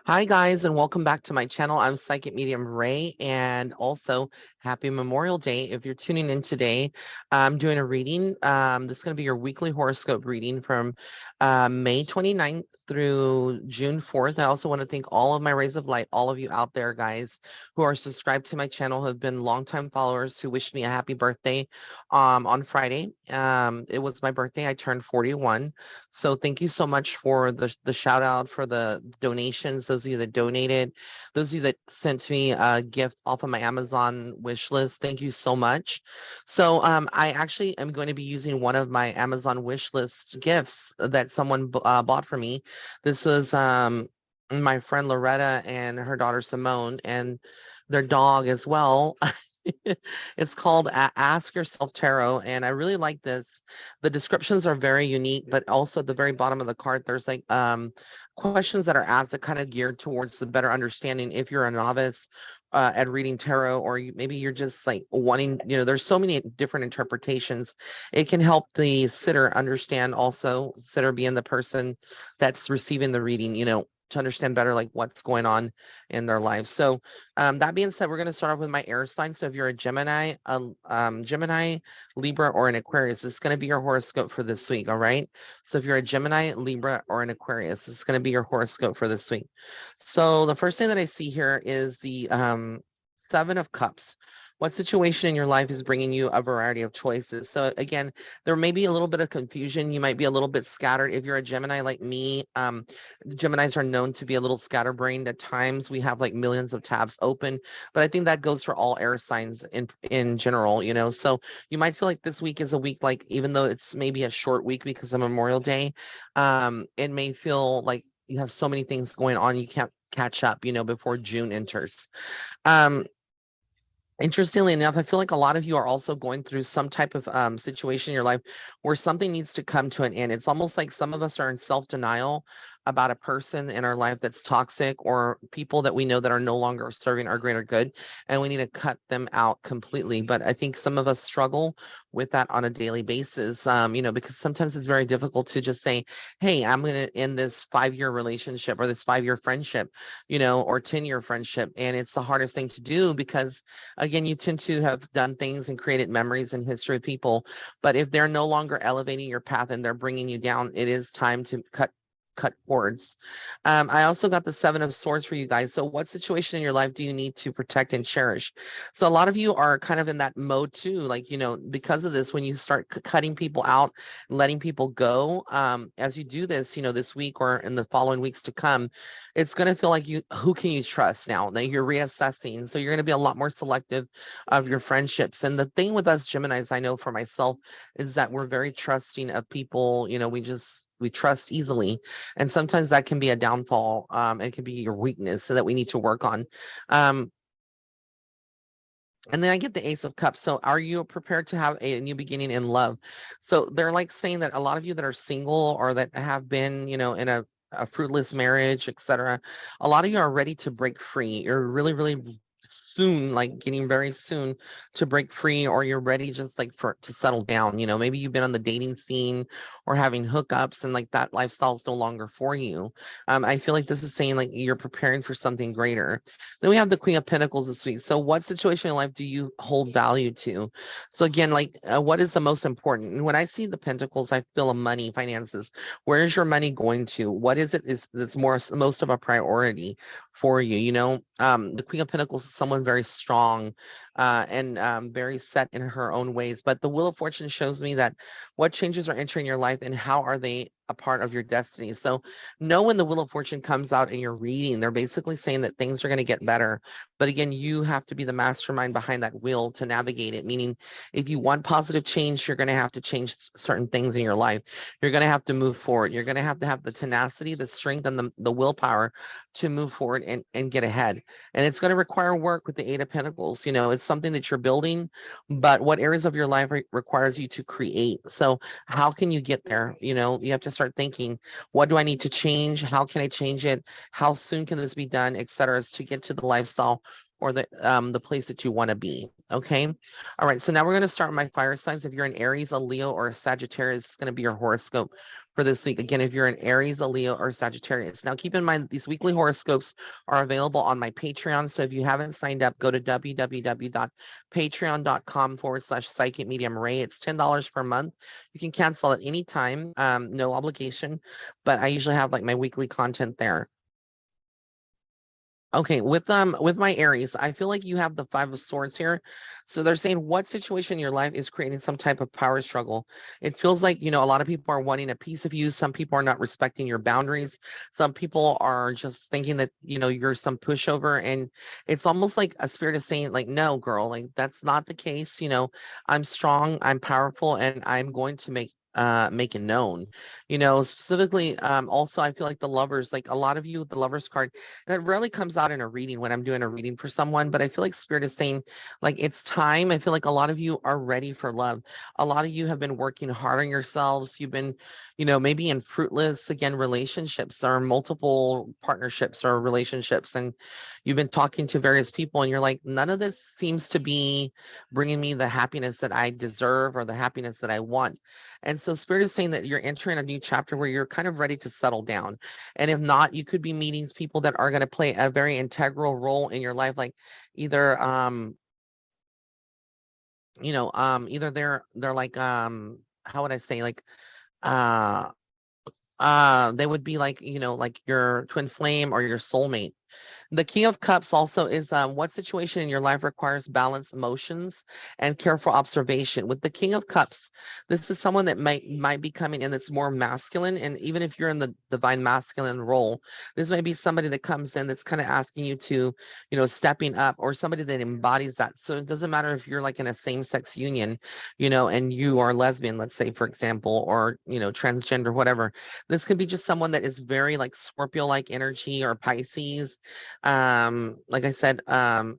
Hi, guys, and welcome back to my channel. I'm Psychic Medium Ray, and also happy Memorial Day. If you're tuning in today, I'm doing a reading. This is going to be your weekly horoscope reading from May 29th through June 4th. I also want to thank all of my rays of light, all of you out there, guys, who are subscribed to my channel, who have been longtime followers, who wished me a happy birthday on Friday. It was my birthday. I turned 41. So thank you so much for the shout out, for the donations. Those of you that donated, those of you that sent me a gift off of my Amazon wish list. Thank you so much. So I actually am going to be using one of my Amazon wish list gifts that someone bought for me. This was my friend Loretta and her daughter Simone and their dog as well. It's called Ask Yourself Tarot, and I really like this. The descriptions are very unique, but also at the very bottom of the card, there's like questions that are asked that kind of geared towards the better understanding if you're a novice at reading tarot, or maybe you're just like wanting, there's so many different interpretations. It can help the sitter understand, also sitter being the person that's receiving the reading, to understand better like what's going on in their life. So that being said, we're going to start off with my air sign. So if you're a Gemini, Libra, or an Aquarius, this is going to be your horoscope for this week. All right. So if you're a Gemini, Libra, or an Aquarius, this is going to be your horoscope for this week. So the first thing that I see here is the Seven of Cups. What situation in your life is bringing you a variety of choices? So again, there may be a little bit of confusion. You might be a little bit scattered. If you're a Gemini like me, Geminis are known to be a little scatterbrained at times. We have like millions of tabs open, but I think that goes for all air signs in general, So you might feel like this week is a week, like even though it's maybe a short week because of Memorial Day, it may feel like you have so many things going on you can't catch up, before June enters. Um, Interestingly enough, I feel like a lot of you are also going through some type of situation in your life where something needs to come to an end. It's almost like some of us are in self-denial about a person in our life that's toxic, or people that we know that are no longer serving our greater good, and we need to cut them out completely. But I think some of us struggle with that on a daily basis, because sometimes it's very difficult to just say, hey, I'm going to end this 5-year relationship or this 5-year friendship, or 10-year friendship. And it's the hardest thing to do because again, you tend to have done things and created memories and history with people, but if they're no longer elevating your path and they're bringing you down, it is time to cut cords. I also got the Seven of Swords for you guys. So what situation in your life do you need to protect and cherish? So a lot of you are kind of in that mode too, like, because of this, when you start cutting people out, letting people go, as you do this, this week or in the following weeks to come, it's going to feel like who can you trust now that you're reassessing. So you're going to be a lot more selective of your friendships. And the thing with us Geminis, I know for myself, is that we're very trusting of people. We trust easily, and sometimes that can be a downfall. It can be your weakness, so that we need to work on. um, and then I get the Ace of Cups. So are you prepared to have a new beginning in love? So they're like saying that a lot of you that are single, or that have been, in a fruitless marriage, etc., a lot of you are ready to break free. You're really, really soon, like getting very soon to break free, or you're ready just like for to settle down. Maybe you've been on the dating scene or having hookups, and like that lifestyle is no longer for you. I feel like this is saying like you're preparing for something greater. Then we have the Queen of Pentacles this week. So what situation in life do you hold value to? So again, like what is the most important? And when I see the Pentacles, I feel a money, finances. Where is your money going to? What is it is that's most of a priority for you? The Queen of Pentacles is someone very strong and very set in her own ways. But the Wheel of Fortune shows me that what changes are entering your life and how are they a part of your destiny. So know when the Wheel of Fortune comes out in your reading, they're basically saying that things are going to get better. But again, you have to be the mastermind behind that wheel to navigate it. Meaning, if you want positive change, you're going to have to change certain things in your life. You're going to have to move forward. You're going to have the tenacity, the strength, and the willpower to move forward and get ahead. And it's going to require work with the Eight of Pentacles. It's something that you're building, but what areas of your life requires you to create? So how can you get there? You have to start thinking, what do I need to change? How can I change it? How soon can this be done, et cetera, to get to the lifestyle or the place that you want to be. Okay. All right. So now we're going to start my fire signs. If you're an Aries, a Leo, or a Sagittarius, it's going to be your horoscope for this week. Again, if you're an Aries, a Leo, or Sagittarius. Now, keep in mind these weekly horoscopes are available on my Patreon. So if you haven't signed up, go to www.patreon.com/psychic medium Ray. It's $10 per month. You can cancel at any time, no obligation, but I usually have like my weekly content there. Okay, with my Aries, I feel like you have the Five of Swords here. So they're saying what situation in your life is creating some type of power struggle. It feels like, a lot of people are wanting a piece of you. Some people are not respecting your boundaries. Some people are just thinking that, you're some pushover. And it's almost like a spirit is saying, like, no, girl, like that's not the case. I'm strong, I'm powerful, and I'm going to make it known. Specifically, also I feel like the lovers, like a lot of you with the lovers card, that rarely comes out in a reading when I'm doing a reading for someone, but I feel like spirit is saying, like, it's time. I feel like a lot of you are ready for love. A lot of you have been working hard on yourselves. You've been, maybe in fruitless, again, relationships or multiple partnerships or relationships. And you've been talking to various people and you're like, none of this seems to be bringing me the happiness that I deserve or the happiness that I want. And so spirit is saying that you're entering a new chapter where you're kind of ready to settle down. And if not, you could be meeting people that are going to play a very integral role in your life, like either either they're like how would I say, like uh they would be like, like your twin flame or your soulmate. The King of Cups also is what situation in your life requires balanced emotions and careful observation. With the King of Cups, this is someone that might be coming in that's more masculine. And even if you're in the divine masculine role, this may be somebody that comes in that's kind of asking you to, stepping up, or somebody that embodies that. So it doesn't matter if you're like in a same-sex union, and you are lesbian, let's say, for example, or, transgender, whatever. This could be just someone that is very like Scorpio-like energy or Pisces, like I said,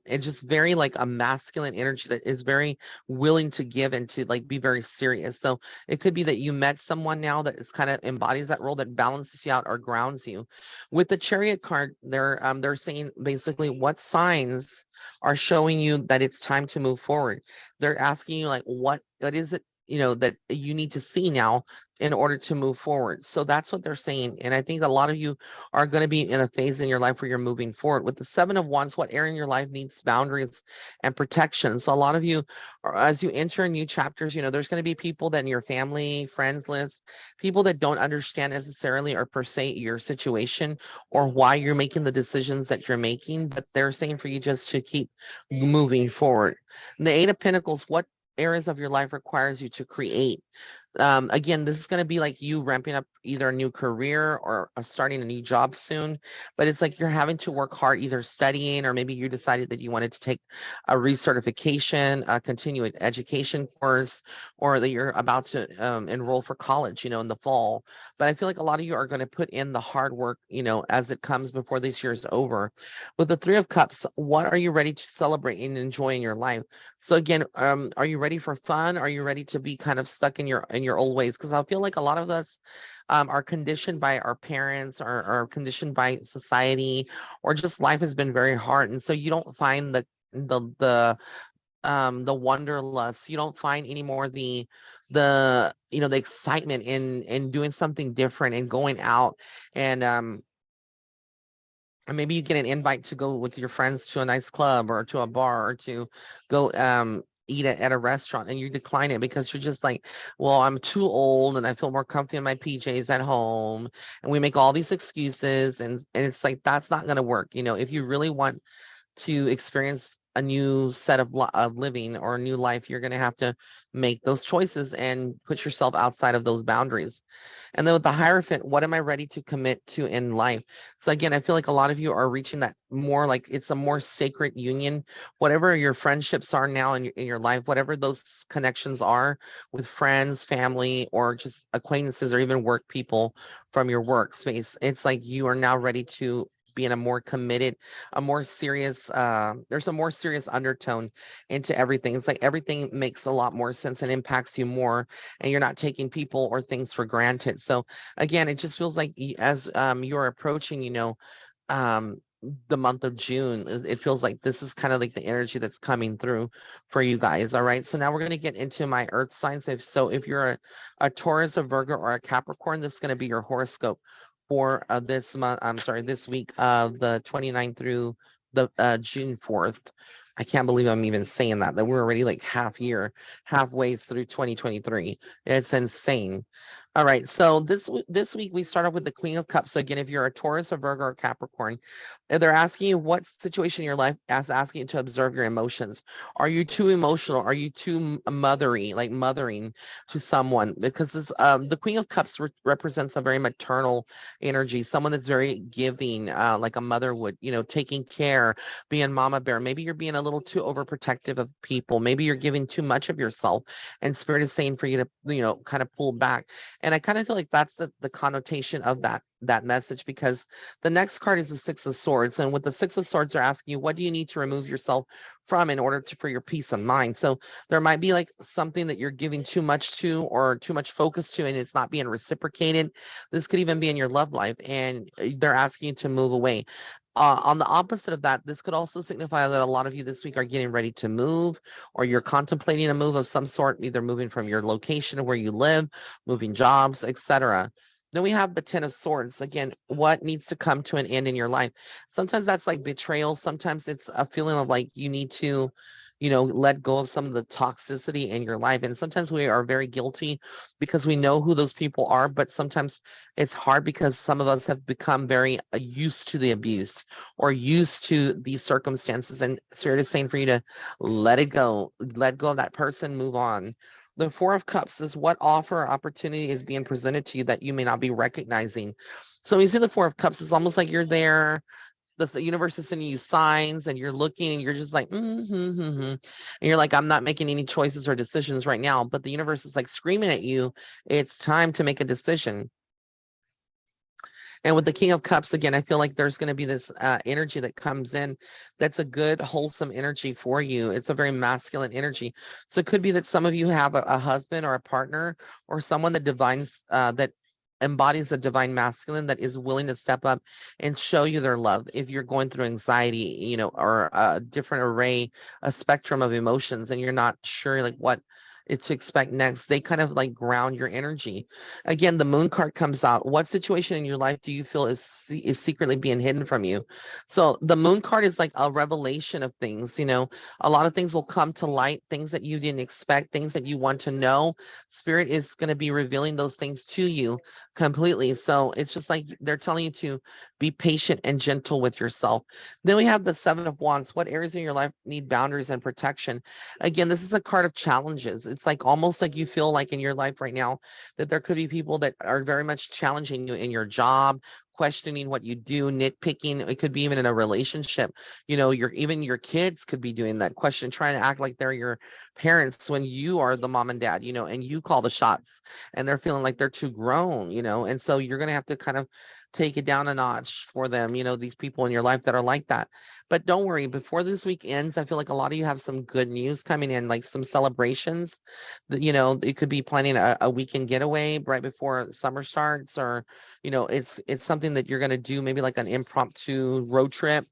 it's just very like a masculine energy that is very willing to give and to like be very serious. So it could be that you met someone now that is kind of embodies that role, that balances you out or grounds you. With the Chariot card, they're saying basically what signs are showing you that it's time to move forward. They're asking you like what is it, that you need to see now in order to move forward. So that's what they're saying. And I think a lot of you are going to be in a phase in your life where you're moving forward. With the Seven of Wands, what area in your life needs boundaries and protection? So a lot of you, as you enter new chapters, there's going to be people that in your family, friends list, people that don't understand necessarily or per se your situation or why you're making the decisions that you're making, but they're saying for you just to keep moving forward. And the Eight of Pentacles, what areas of your life requires you to create? Again, this is going to be like you ramping up either a new career or starting a new job soon, but it's like you're having to work hard, either studying, or maybe you decided that you wanted to take a recertification, a continuing education course, or that you're about to enroll for college, in the fall. But I feel like a lot of you are going to put in the hard work, as it comes before this year is over. With the Three of Cups, what are you ready to celebrate and enjoy in your life? So again, are you ready for fun? Are you ready to be kind of stuck in your old ways? Because I feel like a lot of us are conditioned by our parents, or conditioned by society, or just life has been very hard, and so you don't find the wanderlust. You don't find anymore the excitement in doing something different and going out, and maybe you get an invite to go with your friends to a nice club or to a bar, or to go eat at a restaurant, and you decline it because you're just like, well, I'm too old and I feel more comfy in my PJs at home. And we make all these excuses, and it's like that's not going to work. If you really want to experience a new set of living or a new life, you're going to have to make those choices and put yourself outside of those boundaries. And then with the Hierophant, what am I ready to commit to in life? So again, I feel like a lot of you are reaching that more, like it's a more sacred union. Whatever your friendships are now in your life, whatever those connections are with friends, family, or just acquaintances, or even work people from your workspace, it's like you are now ready to be in a more committed, a more serious, there's a more serious undertone into everything. It's like everything makes a lot more sense and impacts you more, and you're not taking people or things for granted. So again, it just feels like as you're approaching, the month of June. It feels like this is kind of like the energy that's coming through for you guys. All right. So now we're going to get into my earth signs. If you're a Taurus, a Virgo, or a Capricorn, this is going to be your horoscope for this month. I'm sorry, this week of the 29th through the June 4th. I can't believe I'm even saying that we're already like halfway through 2023. It's insane. All right, so this week we start off with the Queen of Cups. So again, if you're a Taurus, a Virgo, or Capricorn, they're asking you what situation in your life is asking you to observe your emotions. Are you too emotional? Are you too mothery, like mothering to someone? Because the Queen of Cups represents a very maternal energy, someone that's very giving, like a mother would, taking care, being mama bear. Maybe you're being a little too overprotective of people. Maybe you're giving too much of yourself, and Spirit is saying for you to, kind of pull back. And I kind of feel like that's the connotation of that message, because the next card is the Six of Swords. And with the Six of Swords, they're asking you, what do you need to remove yourself from in order for your peace of mind? So there might be like something that you're giving too much to or too much focus to, and it's not being reciprocated. This could even be in your love life, and they're asking you to move away. On the opposite of that, this could also signify that a lot of you this week are getting ready to move, or you're contemplating a move of some sort, either moving from your location where you live, moving jobs, etc. Then we have the Ten of Swords. Again, what needs to come to an end in your life? Sometimes that's like betrayal. Sometimes it's a feeling of like you need to, let go of some of the toxicity in your life. And sometimes we are very guilty because we know who those people are, but sometimes it's hard because some of us have become very used to the abuse or used to these circumstances. And Spirit is saying for you to let go of that person, move on. The Four of Cups is what offer or opportunity is being presented to you that you may not be recognizing. So when you see the Four of Cups, it's almost like you're there. The universe is sending you signs, and you're looking, and you're just like, and you're like, I'm not making any choices or decisions right now. But the universe is like screaming at you, it's time to make a decision. And with the King of Cups, again, I feel like there's going to be this energy that comes in that's a good, wholesome energy for you. It's a very masculine energy. So it could be that some of you have a husband or a partner or someone that embodies the divine masculine that is willing to step up and show you their love. If you're going through anxiety, or a different array, a spectrum of emotions, and you're not sure like what to expect next, they kind of like ground your energy. Again, the Moon card comes out. What situation in your life do you feel is secretly being hidden from you? So the Moon card is like a revelation of things. A lot of things will come to light, things that you didn't expect, things that you want to know. Spirit is going to be revealing those things to you completely. So it's just like they're telling you to be patient and gentle with yourself. Then we have the Seven of Wands. What areas in your life need boundaries and protection? Again, this is a card of challenges. It's like almost like you feel like in your life right now that there could be people that are very much challenging you in your job, questioning what you do, nitpicking. It could be even in a relationship. Your kids could be doing that, trying to act like they're your parents when you are the mom and dad, and you call the shots, and they're feeling like they're too grown, and so you're going to have to kind of take it down a notch for them, these people in your life that are like that. But don't worry, before this week ends, I feel like a lot of you have some good news coming in, like some celebrations. That it could be planning a weekend getaway right before summer starts, or it's something that you're going to do, maybe like an impromptu road trip.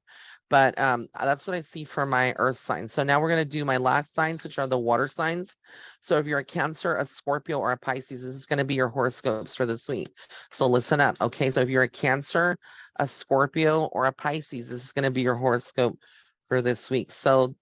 But that's what I see for my earth signs. So now we're going to do my last signs, which are the water signs. So if you're a Cancer, a Scorpio, or a Pisces, this is going to be your horoscopes for this week. So listen up. Okay. So if you're a Cancer, a Scorpio, or a Pisces, this is going to be your horoscope for this week. So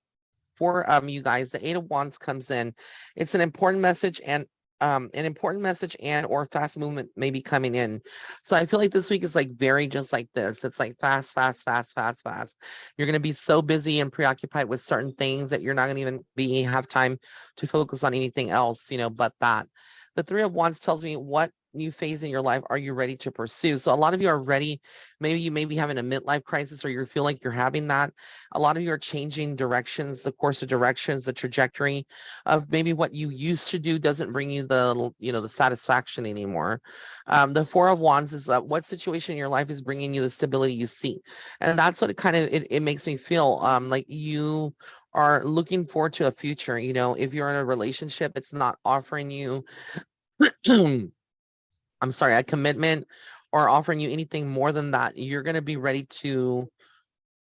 for you guys, the Eight of Wands comes in. It's an important message, and or fast movement may be coming in. So I feel like this week is like very just like this. It's like fast, fast, fast, fast, fast. You're going to be so busy and preoccupied with certain things that you're not going to even have time to focus on anything else, but that. The Three of Wands tells me, what new phase in your life are you ready to pursue? So a lot of you are ready. Maybe you may be having a midlife crisis, or you feel like you're having that. A lot of you are changing directions, the course of directions, the trajectory of maybe what you used to do doesn't bring you the satisfaction anymore. The Four of Wands is what situation in your life is bringing you the stability you seek, and that's what it makes me feel like you are looking forward to a future. If you're in a relationship, it's not offering you I'm sorry, a commitment or offering you anything more than that. You're going to be ready to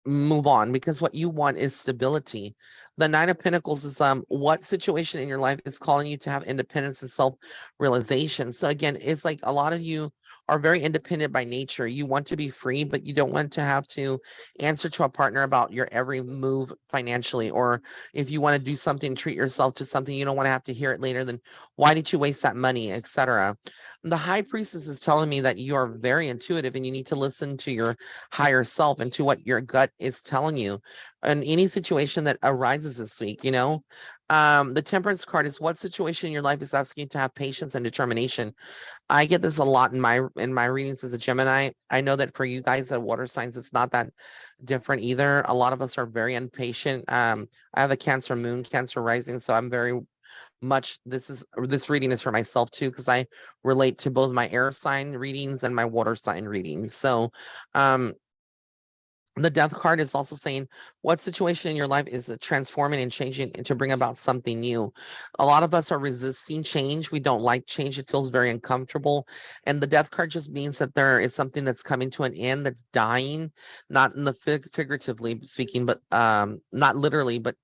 move on, because what you want is stability. The Nine of Pentacles is what situation in your life is calling you to have independence and self-realization. So again, it's like a lot of you are very independent by nature. You want to be free, but you don't want to have to answer to a partner about your every move financially. Or if you want to do something, treat yourself to something, you don't want to have to hear it later, then why did you waste that money, etc. The High Priestess is telling me that you are very intuitive and you need to listen to your higher self and to what your gut is telling you in any situation that arises this week, you know. The Temperance card is what situation in your life is asking you to have patience and determination. I get this a lot in my readings as a Gemini. I know that for you guys at water signs, it's not that different either. A lot of us are very impatient. I have a Cancer moon, Cancer rising, so I'm very much, this reading is for myself too, because I relate to both my air sign readings and my water sign readings. So um the Death card is also saying what situation in your life is transforming and changing and to bring about something new. A lot of us are resisting change. We don't like change. It feels very uncomfortable. And the Death card just means that there is something that's coming to an end, that's dying, not in the figuratively speaking, but not literally, but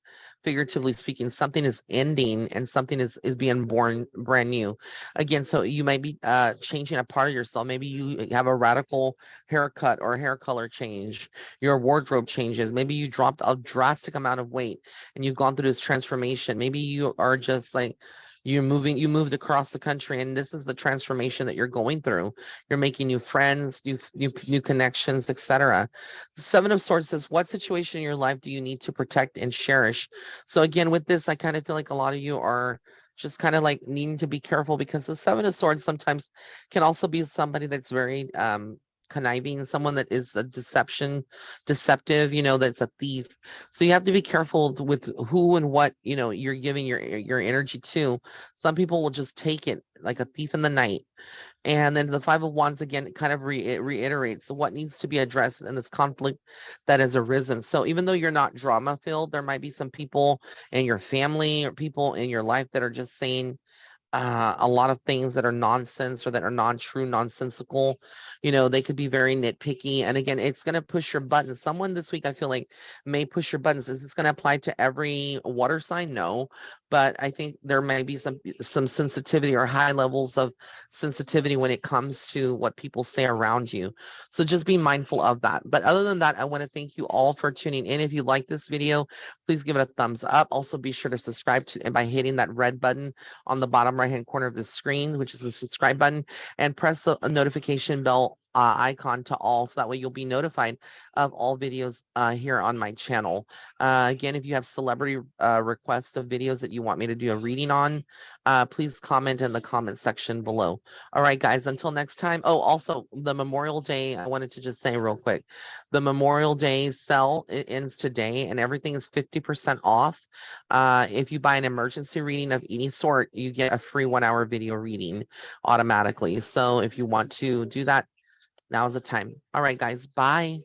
figuratively speaking. Something is ending and something is being born brand new. Again, so you might be changing a part of yourself. Maybe you have a radical haircut or hair color change, your wardrobe changes. Maybe you dropped a drastic amount of weight and you've gone through this transformation. Maybe you are just like you moved across the country and this is the transformation that you're going through. You're making new friends, new connections, etc. The Seven of Swords says, what situation in your life do you need to protect and cherish? So again, with this, I kind of feel like a lot of you are just kind of like needing to be careful, because the Seven of Swords sometimes can also be somebody that's very conniving, someone that is a deceptive, you know, that's a thief. So you have to be careful with who and what, you know, you're giving your energy to. Some people will just take it like a thief in the night. And then the Five of Wands again, it kind of it reiterates what needs to be addressed in this conflict that has arisen. So even though you're not drama filled, there might be some people in your family or people in your life that are just saying a lot of things that are nonsense or that are non-true, nonsensical. You know, they could be very nitpicky. And again, it's going to push your buttons. Someone this week, I feel like, may push your buttons. Is this going to apply to every water sign? No. But I think there may be some sensitivity or high levels of sensitivity when it comes to what people say around you. So just be mindful of that. But other than that, I want to thank you all for tuning in. If you like this video, please give it a thumbs up. Also, be sure to subscribe to and by hitting that red button on the bottom right hand corner of the screen, which is the subscribe button, and press the notification bell icon to all, so that way you'll be notified of all videos here on my channel. Again, if you have celebrity requests of videos that you want me to do a reading on, please comment in the comment section below. All right, guys, until next time. Oh, also the Memorial Day, I wanted to just say real quick, the Memorial Day sale, it ends today and everything is 50% off. If you buy an emergency reading of any sort, you get a free 1 hour video reading automatically. So if you want to do that, now's the time. All right, guys, bye.